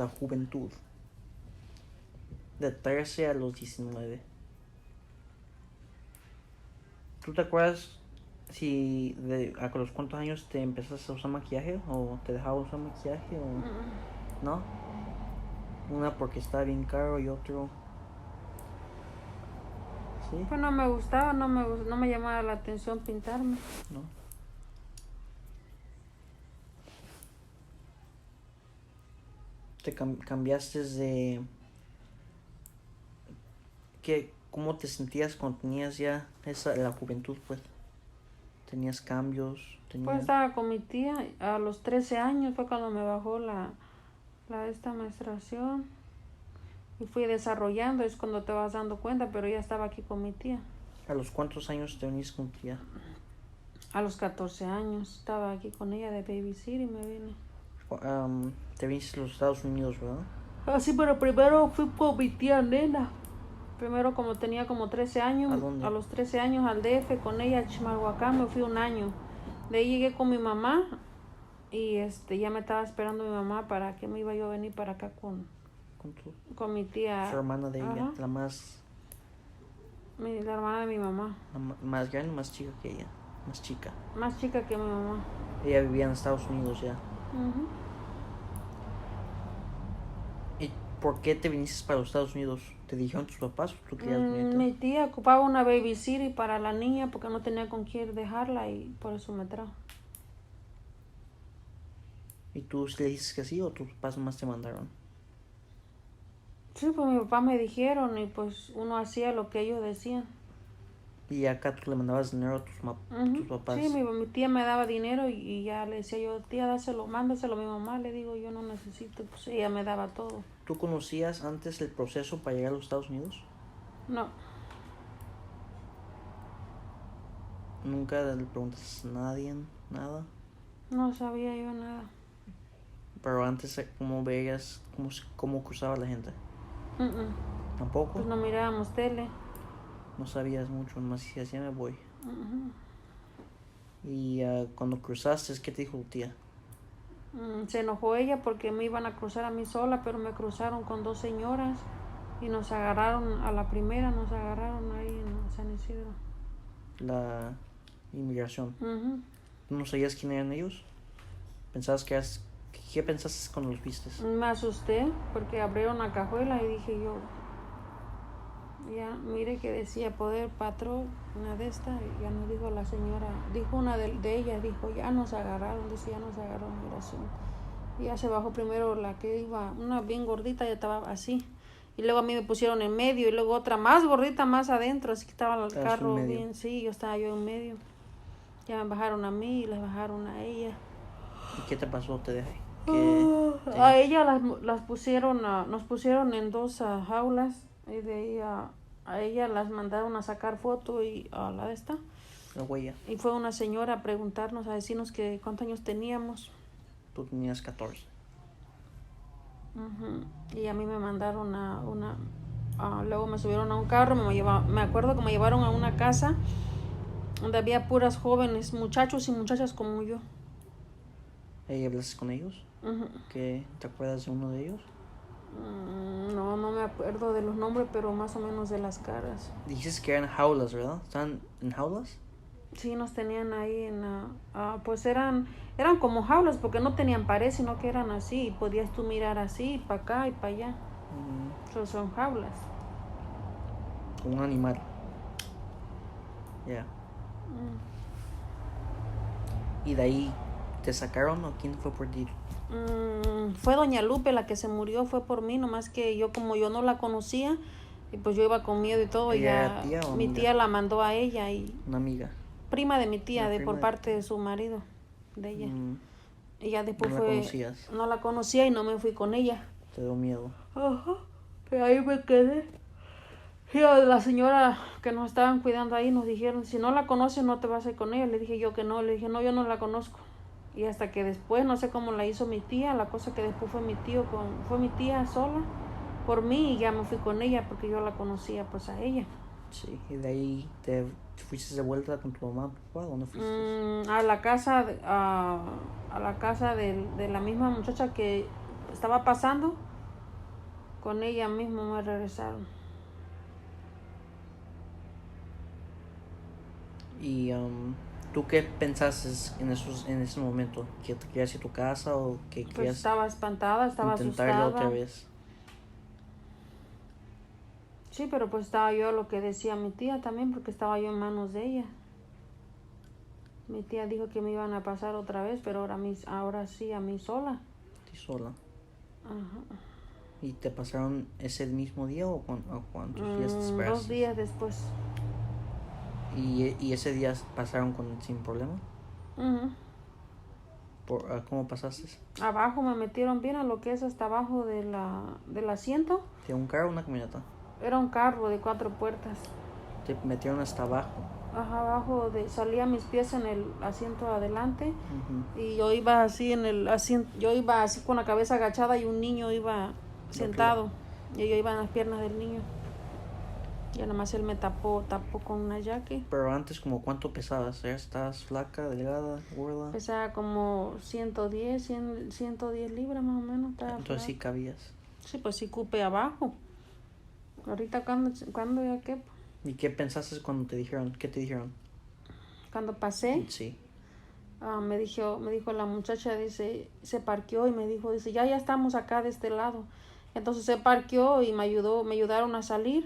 la juventud. De 13 a los 19. ¿Tú te acuerdas si a los cuántos años te empezaste a usar maquillaje? ¿O te dejaba usar maquillaje? ¿O no? Una porque estaba bien caro y otro... ¿Sí? Pues no me gustaba, no me llamaba la atención pintarme. ¿No? Te cambiaste de... ¿Cómo te sentías cuando tenías ya la juventud, pues? ¿Tenías cambios? Pues estaba con mi tía, a los 13 años fue cuando me bajó esta menstruación. Y fui desarrollando, es cuando te vas dando cuenta, pero ya estaba aquí con mi tía. ¿A los cuántos años te viniste con tu tía? A los 14 años estaba aquí con ella de babysitter y me vine. Te viniste a los Estados Unidos, ¿verdad? Sí, pero primero fui con mi tía nena. Primero como tenía como 13 años. ¿A dónde? A los 13 años al DF con ella a Chimalhuacán me fui un año. De ahí llegué con mi mamá y ya me estaba esperando mi mamá para que me iba yo a venir para acá con mi tía. Su hermana de ella, la más... La hermana de mi mamá. Más grande o más chica que ella. Más chica. Más chica que mi mamá. Ella vivía en Estados Unidos ya. ¿Y por qué te viniste para los Estados Unidos? ¿Te dijeron tus papás o tú querías venirte? Mi tía ocupaba una babysitter para la niña porque no tenía con quién dejarla y por eso me trajo. ¿Y tú le dices que sí o tus papás más te mandaron? Sí, pues mi papá me dijeron y pues uno hacía lo que ellos decían. ¿Y acá tú le mandabas dinero a tus papás? Sí, mi tía me daba dinero y ya le decía yo, tía, mándaselo a mi mamá. Le digo, yo no necesito, pues ella me daba todo. ¿Tú conocías antes el proceso para llegar a los Estados Unidos? No. ¿Nunca le preguntaste a nadie, nada? No sabía yo nada. Pero antes, ¿cómo veías, cómo cruzaba la gente? ¿Tampoco? Pues no mirábamos tele. No sabías mucho, nomás decías, ya me voy. Y cuando cruzaste, ¿qué te dijo tu tía? Se enojó ella porque me iban a cruzar a mí sola, pero me cruzaron con dos señoras y nos agarraron a la primera, nos agarraron ahí en San Isidro. La inmigración. ¿Tú no sabías quién eran ellos? ¿Pensabas que eras... ¿Qué pensaste cuando los viste? Me asusté porque abrieron la cajuela y dije yo, ya mire que decía poder patrón, una de estas, ya nos dijo la señora, dijo una de ellas, dijo ya nos agarraron, decía ya nos agarraron migración. Y ya se bajó primero la que iba, una bien gordita, ya estaba así. Y luego a mí me pusieron en medio y luego otra más gordita más adentro, así que estaba el carro bien, sí, estaba yo en medio. Ya me bajaron a mí y les bajaron a ella. ¿Y qué te pasó? ¿Te dejé? A ella las pusieron, nos pusieron en dos jaulas y de ahí a ella las mandaron a sacar foto y a la de esta. La huella. Y fue una señora a preguntarnos, a decirnos que cuántos años teníamos. Tú tenías 14. Y a mí me mandaron luego me subieron a un carro, me acuerdo que me llevaron a una casa donde había puras jóvenes, muchachos y muchachas como yo. ¿Y hablaste con ellos? ¿Te acuerdas de uno de ellos? No me acuerdo de los nombres, pero más o menos de las caras. Dijiste que eran jaulas, ¿verdad? ¿Estaban en jaulas? Sí, nos tenían ahí pues eran como jaulas porque no tenían pared, sino que eran así. Y podías tú mirar así, para acá y para allá. Son jaulas. Un animal. Ya. ¿Y de ahí te sacaron o quién fue por ti? Fue doña Lupe la que se murió, fue por mí, nomás que yo como yo no la conocía y pues yo iba con miedo y todo. ¿Ella tía o mi amiga? Tía la mandó a ella y una amiga. Prima de mi tía, por parte de su marido, de ella. Y ya después ¿No la conocías? No la conocía y no me fui con ella. ¿Te dio miedo? Ajá. Y ahí me quedé. Y la señora que nos estaban cuidando ahí nos dijeron, si no la conoces no te vas a ir con ella. Le dije yo que no, le dije no, yo no la conozco. Y hasta que después, no sé cómo la hizo mi tía, la cosa que después fue mi tía sola por mí y ya me fui con ella porque yo la conocía pues a ella. Sí, y de ahí te fuiste de vuelta con tu mamá, papá, ¿dónde fuiste? A la casa de la misma muchacha que estaba pasando, con ella mismo me regresaron. ¿Y tú qué pensaste en ese momento? ¿Que te querías ir a tu casa o que Pues querías estaba espantada, estaba intentarlo asustada. otra vez? Sí, pero pues estaba yo lo que decía mi tía también, porque estaba yo en manos de ella. Mi tía dijo que me iban a pasar otra vez, pero ahora sí, a mí sola. ¿Ti sola? Ajá. ¿Y te pasaron ese mismo día o cuántos días te esperaste? 2 días después. ¿Y ese día pasaron sin problema? Ujú. ¿Cómo pasaste? Abajo me metieron bien a lo que es hasta abajo del asiento. ¿De un carro o una camioneta? Era un carro de 4 puertas. Te metieron hasta abajo. Ajá, abajo salía mis pies en el asiento adelante. Uh-huh. Y yo iba así en el asiento, yo iba así con la cabeza agachada y un niño iba sentado. Y yo iba en las piernas del niño. Y nada más él me tapó con una jaque. Pero antes, como ¿cuánto pesabas? ¿Estabas flaca, delgada, gorda? Pesaba como 110 libras más o menos. Entonces sí cabías. Sí, pues sí cupe abajo. Ahorita cuando ya qué. ¿Y qué pensaste cuando te dijeron? ¿Qué te dijeron? Cuando pasé, Sí. me dijo la muchacha, dice, se parqueó y me dijo, dice, ya estamos acá de este lado. Entonces se parqueó y me ayudaron a salir,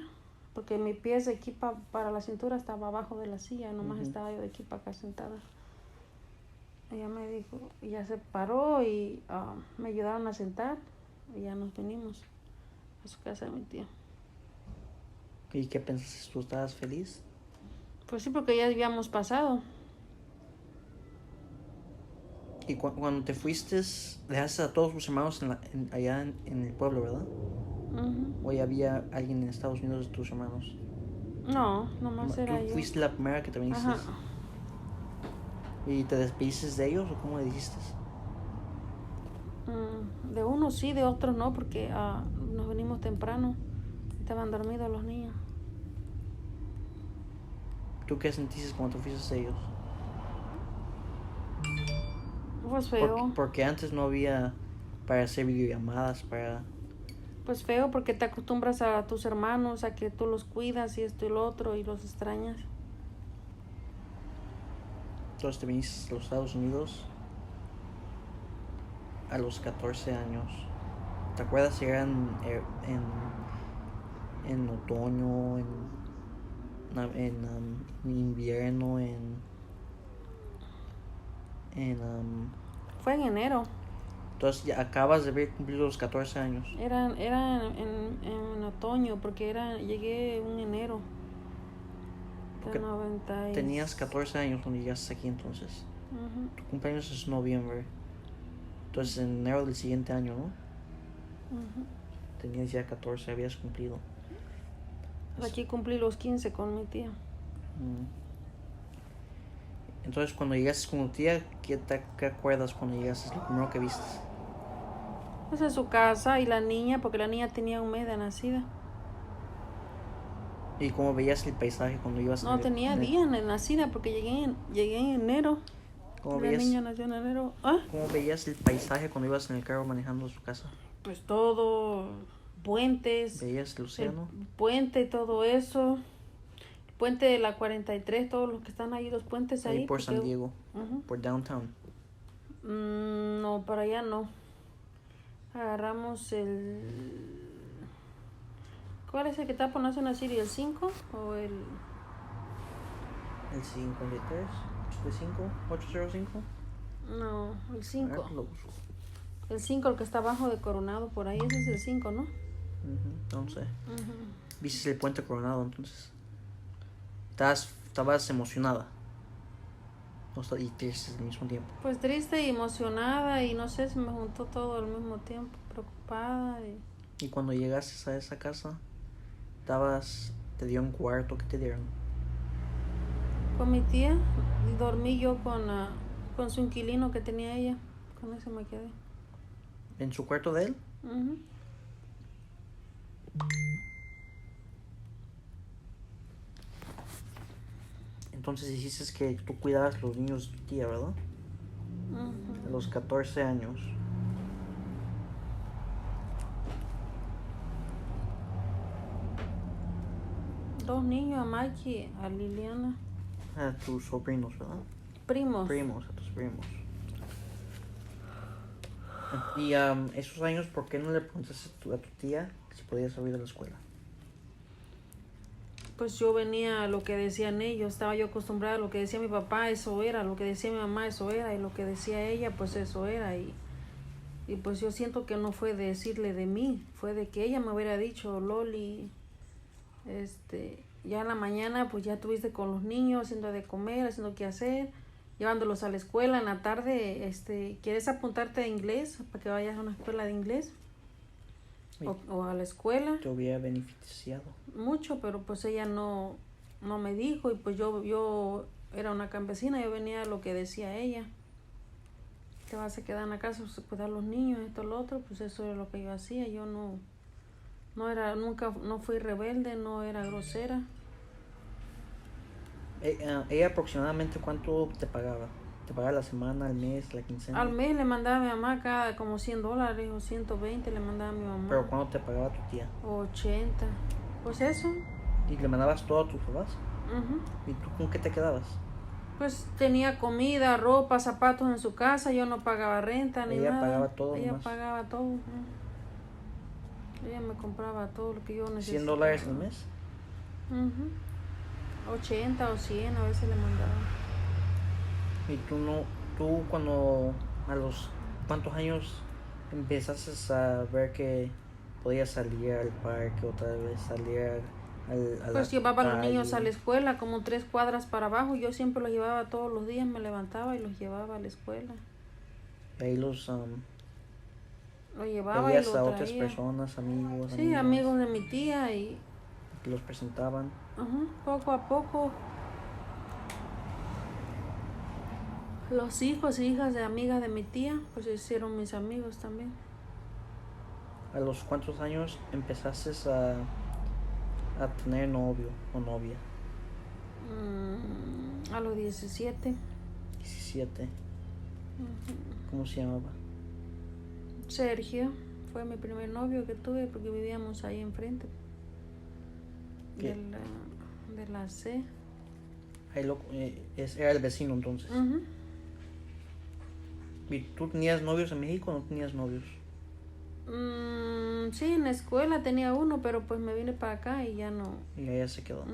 porque mi pie de aquí para la cintura estaba abajo de la silla, nomás estaba yo de aquí para acá sentada. Ella me dijo, y ya se paró y me ayudaron a sentar y ya nos venimos a su casa de mi tía. ¿Y qué pensaste? ¿Tú estabas feliz? Pues sí, porque ya habíamos pasado. Y cuando te fuiste, dejaste a todos tus hermanos allá en el pueblo, ¿verdad? Uh-huh. ¿O ya había alguien en Estados Unidos de tus hermanos? No, nomás era ¿Tú yo. fuiste la primera que te viniste? Ajá. ¿Y te despediste de ellos o cómo le dijiste? De unos sí, de otros no, porque nos venimos temprano. Estaban dormidos los niños. ¿Tú qué sentiste cuando te fuiste de ellos? Pues feo. Porque antes no había para hacer videollamadas, Pues feo porque te acostumbras a tus hermanos, a que tú los cuidas y esto y lo otro y los extrañas. Entonces te viniste a los Estados Unidos a los 14 años. ¿Te acuerdas si era en otoño, en invierno, Fue en enero. Entonces ya acabas de ver cumplir los 14 años. Era en otoño porque llegué en enero. Porque 90 tenías 14 años cuando llegaste aquí entonces. Uh-huh. Tu cumpleaños es noviembre. Entonces en enero del siguiente año, ¿no? Uh-huh. Tenías ya 14, habías cumplido. Aquí cumplí los 15 con mi tía. Entonces cuando llegaste con tu tía, ¿qué acuerdas cuando llegaste? Lo primero que viste. Pues en su casa y la niña, porque la niña tenía un mes de nacida. ¿Y cómo veías el paisaje cuando ibas? No, tenía días de nacida porque llegué en enero. La niña nació en enero. ¿Cómo veías el paisaje cuando ibas en el carro manejando a su casa? Pues todo, puentes. ¿Veías el océano? El puente, todo eso. El puente de la 43, todos los que están ahí, los puentes ahí. Ahí por San Diego, uh-huh. por downtown. No, para allá no. Agarramos ¿cuál es el que está por National City? ¿El 5 o el...? ¿El 53? ¿805? No, el 5. Lo busco. El 5, el que está abajo de Coronado, por ahí, ese es el 5, ¿no? No sé. Uh-huh. ¿Viste el puente Coronado entonces? Estabas emocionada. Y triste al mismo tiempo. Pues triste y emocionada y no sé, se me juntó todo al mismo tiempo, preocupada. Y cuando llegaste a esa casa, te dio un cuarto, ¿qué te dieron? Con mi tía, y dormí yo con su inquilino que tenía ella, con eso me quedé. ¿En su cuarto de él? Uh-huh. Entonces dijiste que tú cuidabas los niños de tu tía, ¿verdad? Uh-huh. A los 14 años. 2 niños, a Mikey, a Liliana. A tus sobrinos, ¿verdad? Primos. Primos, a tus primos. Y esos años, ¿por qué no le preguntaste a tu tía si podía salir de la escuela? Pues yo venía a lo que decían ellos, estaba yo acostumbrada a lo que decía mi papá, eso era, lo que decía mi mamá, eso era, y lo que decía ella, pues eso era, y pues yo siento que no fue de decirle de mí, fue de que ella me hubiera dicho, Loli, ya en la mañana pues ya estuviste con los niños, haciendo de comer, haciendo qué hacer, llevándolos a la escuela, en la tarde, ¿quieres apuntarte a inglés para que vayas a una escuela de inglés? O a la escuela. Te hubiera beneficiado. Mucho, pero pues ella no me dijo, y pues yo era una campesina, yo venía a lo que decía ella. Te vas a quedar en la casa, cuidar a los niños, esto, lo otro, pues eso era lo que yo hacía. Yo no fui rebelde, no era grosera. ¿Ella aproximadamente cuánto te pagaba? ¿Te pagaba la semana, al mes, la quincena? Al mes le mandaba a mi mamá cada como $100 o 120 le mandaba a mi mamá. ¿Pero cuánto te pagaba tu tía? 80. Pues eso. ¿Y le mandabas todo a tus papás? Uh-huh. ¿Y tú con qué te quedabas? Pues tenía comida, ropa, zapatos en su casa, yo no pagaba renta ni nada. Ella pagaba todo. Ella nomás. pagaba todo. Ella me compraba todo lo que yo necesitaba. $100 al mes. 80 o 100 a veces le mandaba. ¿Y tú cuando a los cuántos años empezaste a ver que podías salir al parque otra vez, salir a Pues la llevaba a los calle? niños a la escuela como 3 cuadras para abajo, yo siempre los llevaba todos los días, me levantaba y los llevaba a la escuela. Y ahí los Lo llevaba y veías lo a traía. otras personas, amigos. Sí, amigas, amigos de mi tía y que los presentaban. poco a poco. Los hijos e hijas de amigas de mi tía, pues se hicieron mis amigos también. ¿A los cuántos años empezaste a tener novio o novia? A los 17. 17. ¿Cómo se llamaba? Sergio, fue mi primer novio que tuve porque vivíamos ahí enfrente. ¿Qué? De la C. Ahí era el vecino entonces. ¿Y tú tenías novios en México o no tenías novios? Sí, en la escuela tenía uno, pero pues me vine para acá y ya no. Y allá se quedó.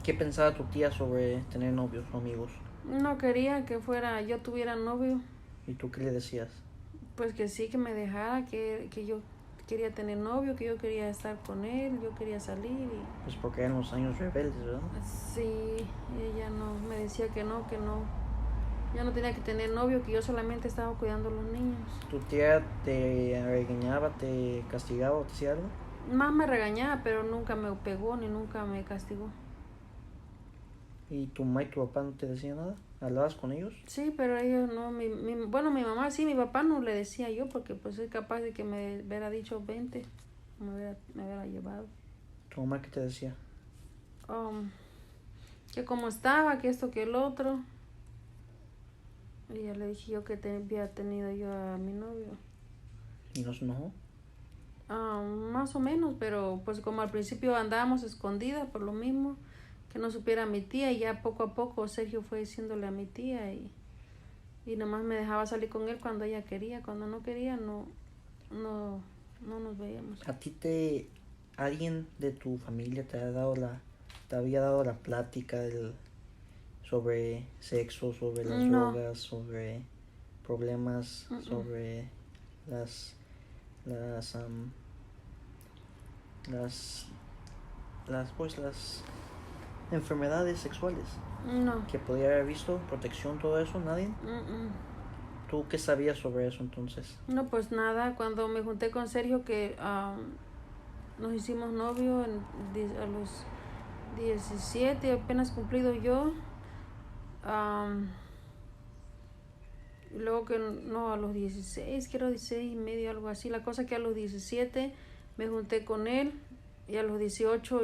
¿Qué pensaba tu tía sobre tener novios o amigos? No quería que yo tuviera novio. ¿Y tú qué le decías? Pues que sí, que me dejara, que yo quería tener novio, que yo quería estar con él, yo quería salir. Pues porque eran los años rebeldes, ¿verdad? Sí, ella no, me decía que no, ya no tenía que tener novio, que yo solamente estaba cuidando a los niños. ¿Tu tía te regañaba, te castigaba o te hacía algo? Más me regañaba, pero nunca me pegó ni nunca me castigó. ¿Y tu mamá y tu papá no te decían nada? ¿Hablabas con ellos? Sí, pero ellos no, bueno, mi mamá sí, mi papá no le decía yo, porque pues es capaz de que me hubiera dicho 20, me hubiera llevado. ¿Tu mamá qué te decía? Que cómo estaba, que esto, que el otro. Y ya le dije yo que había tenido yo a mi novio. ¿Y no se enojó? Más o menos, pero pues como al principio andábamos escondidas por lo mismo, que no supiera mi tía, y ya poco a poco Sergio fue diciéndole a mi tía y nomás me dejaba salir con él cuando ella quería, cuando no quería no nos veíamos. ¿A ti alguien de tu familia te había dado la plática sobre sexo, sobre las drogas, sobre problemas, sobre las enfermedades sexuales? No. ¿Que podía haber visto? ¿Protección, todo eso? ¿Nadie? ¿Tú qué sabías sobre eso entonces? No, pues nada. Cuando me junté con Sergio, que nos hicimos novios a los 17, apenas cumplido yo. Luego que no, a los 16, quiero 16 y medio, algo así. La cosa que a los 17 me junté con él, y a los 18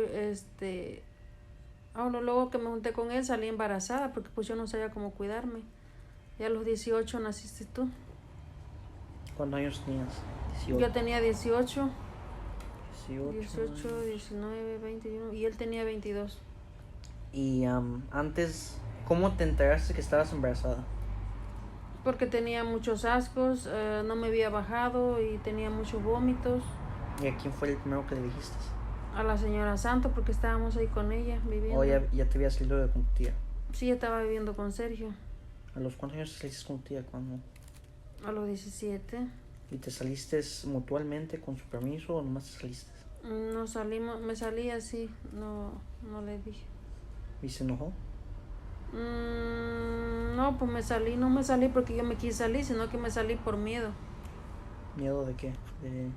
luego que me junté con él salí embarazada, porque pues yo no sabía cómo cuidarme. Y a los 18 naciste tú. ¿Cuántos años tenías? 18. Yo tenía 18, 18. 19, 21 y él tenía 22. Y antes, ¿cómo te enteraste que estabas embarazada? Porque tenía muchos ascos, no me había bajado y tenía muchos vómitos. ¿Y a quién fue el primero que le dijiste? A la señora Santo, porque estábamos ahí con ella viviendo. ¿O ya te habías salido con tu tía? Sí, estaba viviendo con Sergio. ¿A los cuántos años te saliste con tu tía? ¿Cuándo? A los 17. ¿Y te saliste mutuamente con su permiso o nomás te saliste? No salimos, me salí así, no le dije. ¿Y se enojó? No, pues no me salí porque yo me quise salir, sino que me salí por miedo. ¿Miedo de qué? ¿De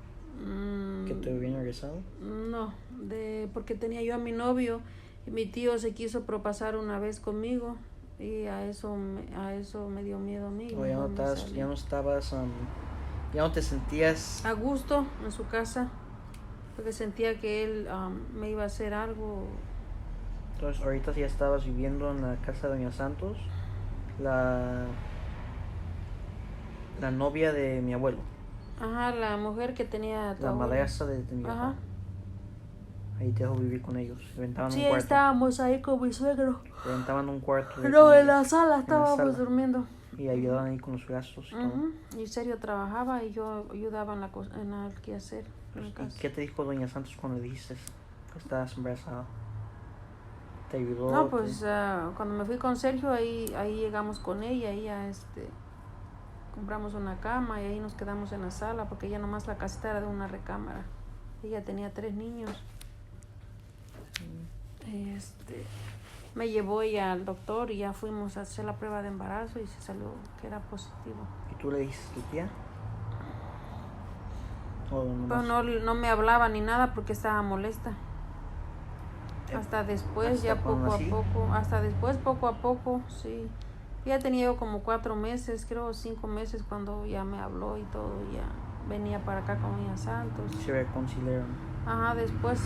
que te hubieran regresado? No, porque tenía yo a mi novio y mi tío se quiso propasar una vez conmigo y a eso me dio miedo a mí. ¿O ya no te sentías a gusto en su casa? Porque sentía que él me iba a hacer algo. Entonces ahorita ya estabas viviendo en la casa de Doña Santos, la novia de mi abuelo. Ajá, la mujer que tenía la madrastra de mi papá. Ajá. Ahí te dejó vivir con ellos. Rentaban Sí, un cuarto. estábamos ahí con mi suegro. Rentaban un cuarto. No, en la sala estábamos durmiendo. Y ayudaban ahí con los gastos y todo. Y Sergio trabajaba y yo ayudaba en el quehacer. ¿Y qué te dijo Doña Santos cuando le dijiste que estabas embarazada? ¿Te ayudó? No, pues cuando me fui con Sergio, ahí llegamos con ella y ya compramos una cama y ahí nos quedamos en la sala porque ella nomás la casita era de una recámara. Ella tenía 3 niños. Me llevó ella al doctor y ya fuimos a hacer la prueba de embarazo y se salió que era positivo. ¿Y tú le dijiste a tu tía? Pues no me hablaba ni nada porque estaba molesta. Hasta después, ya poco a poco. Hasta después, poco a poco, sí. Ya tenía yo como 4 meses, creo 5 meses cuando ya me habló y todo. Ya venía para acá con Doña Santos. Se reconciliaron. Ajá, después.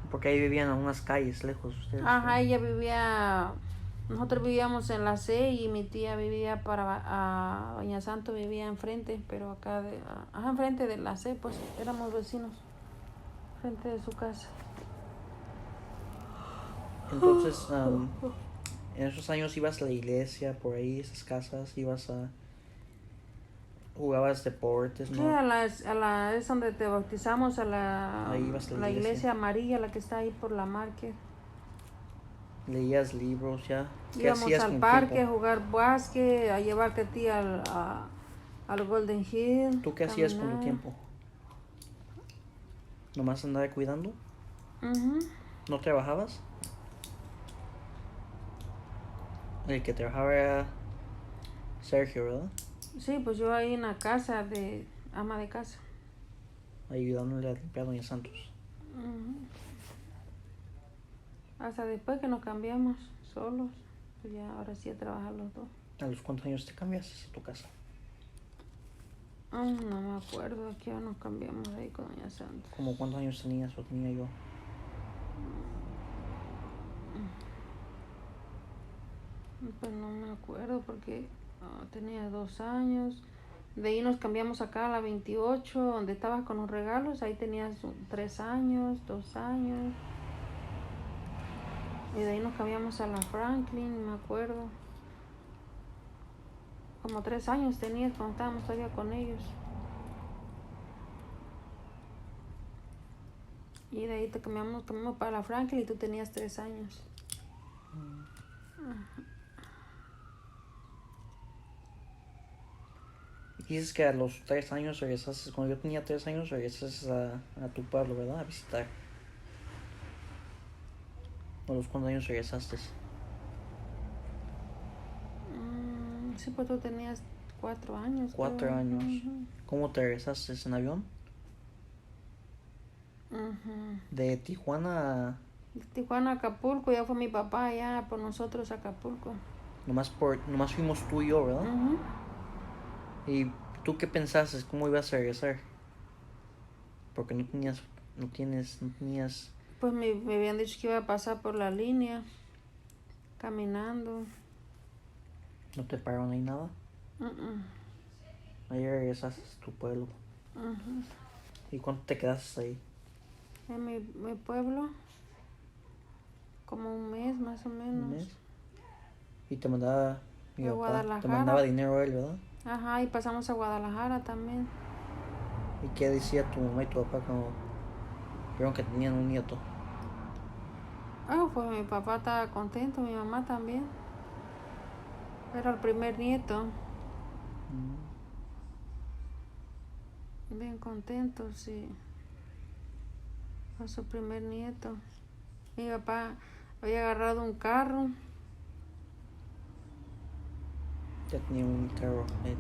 Porque ahí vivían en unas calles lejos ustedes. Ajá, ella vivía. Nosotros vivíamos en la C y mi tía vivía Doña Santo vivía enfrente, pero acá enfrente de la C, pues éramos vecinos, frente de su casa. Entonces, en esos años ibas a la iglesia, por ahí, esas casas, jugabas deportes, ¿no? Sí, es donde te bautizamos, ahí ibas a la iglesia amarilla, la que está ahí por la Market. Leías libros, ya. Íbamos al parque a jugar básquet, a llevarte a ti al Golden Hill. ¿Tú qué hacías con tu tiempo? ¿Nomás andaba cuidando? ¿No trabajabas? El que trabajaba era Sergio, ¿verdad? Sí, pues yo ahí en la casa de ama de casa. Ayudándole a limpiar a Doña Santos. Hasta después que nos cambiamos solos, pues ya ahora sí a trabajar los dos. ¿A los cuántos años te cambiaste a tu casa? No me acuerdo, aquí ya nos cambiamos ahí con Doña Santos. ¿Cómo cuántos años tenías o tenía yo? Pues no me acuerdo porque tenía 2 años. De ahí nos cambiamos acá a la 28, donde estabas con los regalos. Ahí tenías 3 años, 2 años. Y de ahí nos cambiamos a la Franklin, me acuerdo. Como 3 años tenías cuando estábamos todavía con ellos. Y de ahí te cambiamos para la Franklin y tú tenías 3 años. Dices que a los 3 años regresaste, cuando yo tenía 3 años regresaste a tu pueblo, ¿verdad? A visitar. ¿A los cuántos años regresaste? Sí, pues tú tenías 4 años. 4 años. ¿Cómo te regresaste? ¿En avión? De Tijuana a Acapulco, ya fue mi papá ya por nosotros a Acapulco. Nomás fuimos tú y yo, ¿verdad? ¿Y tú qué pensaste? ¿Cómo ibas a regresar? Porque no tenías... Pues me habían dicho que iba a pasar por la línea. caminando. ¿No te pararon ahí nada? Ahí regresaste a tu pueblo. ¿Y cuánto te quedaste ahí? En mi pueblo, como un mes más o menos. ¿Un mes? Y te mandaba mi De papá, Guadalajara. te mandaba dinero él, ¿verdad? Ajá, y pasamos a Guadalajara también. ¿Y qué decía tu mamá y tu papá cuando vieron que tenían un nieto? Pues mi papá estaba contento, mi mamá también. Era el primer nieto. Bien contento, sí. Fue su primer nieto. Mi papá había agarrado un carro. Ya tenía un carro él.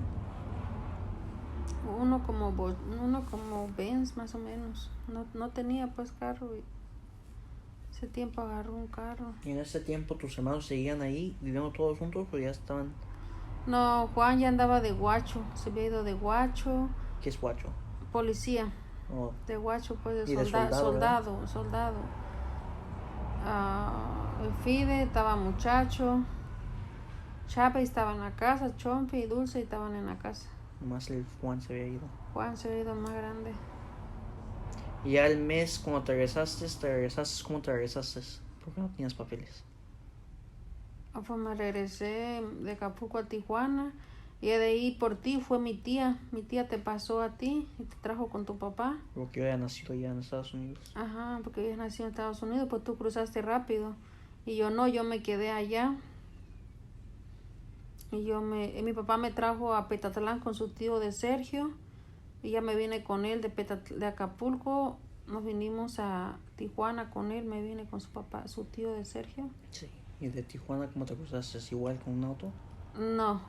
Uno como Benz más o menos. No tenía pues carro y ese tiempo agarró un carro. ¿Y en ese tiempo tus hermanos seguían ahí viviendo todos juntos o ya estaban? No, Juan ya andaba de guacho, se había ido de guacho. ¿Qué es guacho? Policía. Oh. De guacho pues de Y de soldado. El Fide estaba muchacho. Chapa estaba en la casa, Chompi y Dulce estaban en la casa. Nomás el Juan se había ido. Juan se había ido más grande. Y ya el mes cuando te regresaste, ¿cómo te regresaste? Porque no tenías papeles. Pues me regresé de Acapulco a Tijuana y de ahí por ti fue mi tía. Mi tía te pasó a ti y te trajo con tu papá. Porque yo había nacido ya en Estados Unidos. Ajá, porque habías nacido en Estados Unidos, pues tú cruzaste rápido. Y yo no, yo me quedé allá. Y mi papá me trajo a Petatlán con su tío de Sergio. Y ya me vine con él de Acapulco. Nos vinimos a Tijuana con él. Me vine con su papá, su tío de Sergio. Sí. ¿Y de Tijuana cómo te cruzaste? ¿Es igual con un auto? No.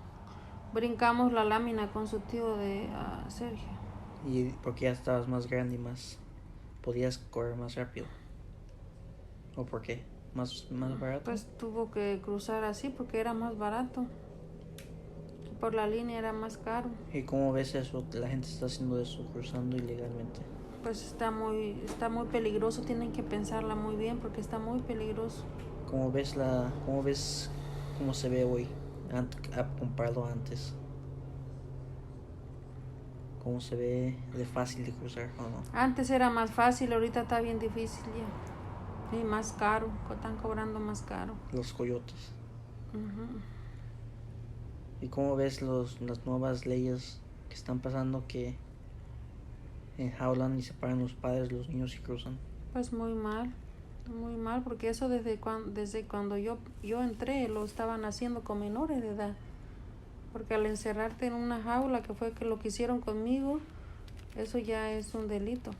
Brincamos la lámina con su tío de Sergio. Y porque ya estabas más grande y más podías correr más rápido. ¿O por qué? ¿Más barato? Pues tuvo que cruzar así porque era más barato. Por la línea era más caro. ¿Y cómo ves eso? La gente está haciendo eso, cruzando ilegalmente. Pues está muy peligroso. Tienen que pensarla muy bien porque está muy peligroso. ¿Cómo ves cómo se ve hoy comparado a antes? ¿Cómo se ve de fácil de cruzar o no? Antes era más fácil, ahorita está bien difícil ya. Y más caro, están cobrando más caro. Los coyotes. ¿Y cómo ves las nuevas leyes que están pasando que enjaulan y separan los padres de los niños y cruzan? Pues muy mal porque eso desde cuando yo entré lo estaban haciendo con menores de edad. Porque al encerrarte en una jaula, que fue que lo que hicieron conmigo, eso ya es un delito.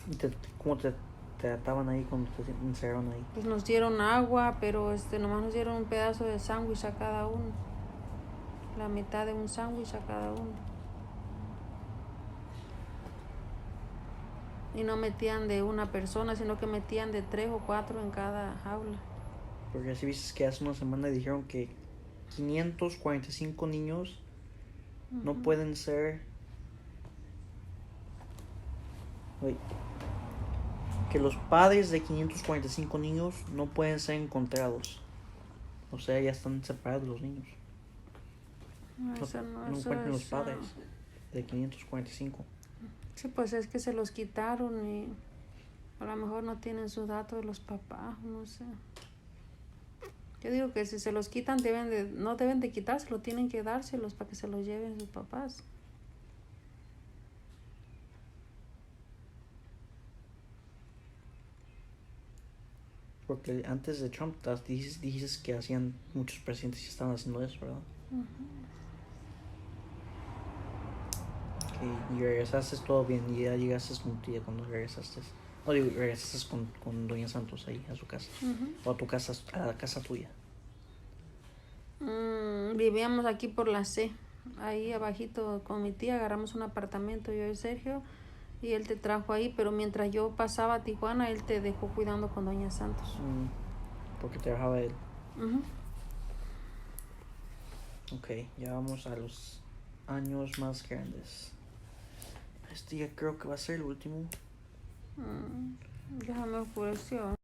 ¿Y cómo te trataban ahí cuando te encerraron ahí? Pues nos dieron agua, pero nomás nos dieron un pedazo de sándwich a cada uno. La mitad de un sándwich a cada uno. Y no metían de una persona, sino que metían de 3 o 4 en cada jaula. Porque así viste que hace una semana dijeron que 545 niños no pueden ser... que los padres de 545 niños no pueden ser encontrados. O sea, ya están separados los niños. No encuentran los padres de 545. Sí, pues es que se los quitaron y a lo mejor no tienen sus datos de los papás, no sé. Yo digo que si se los quitan no deben de quitárselo, tienen que dárselos para que se los lleven sus papás. Porque antes de Trump dices que hacían muchos presidentes y estaban haciendo eso, ¿verdad? Okay. Y regresaste todo bien y ya llegaste con tu tía cuando regresaste. No digo, regresaste con Doña Santos ahí a su casa. O a tu casa, a la casa tuya. Vivíamos aquí por la C. Ahí abajito con mi tía agarramos un apartamento yo y Sergio. Y él te trajo ahí, pero mientras yo pasaba a Tijuana, él te dejó cuidando con Doña Santos. Porque trabajaba él. Ok, ya vamos a los años más grandes. Este ya creo que va a ser el último. Ya me oscureció.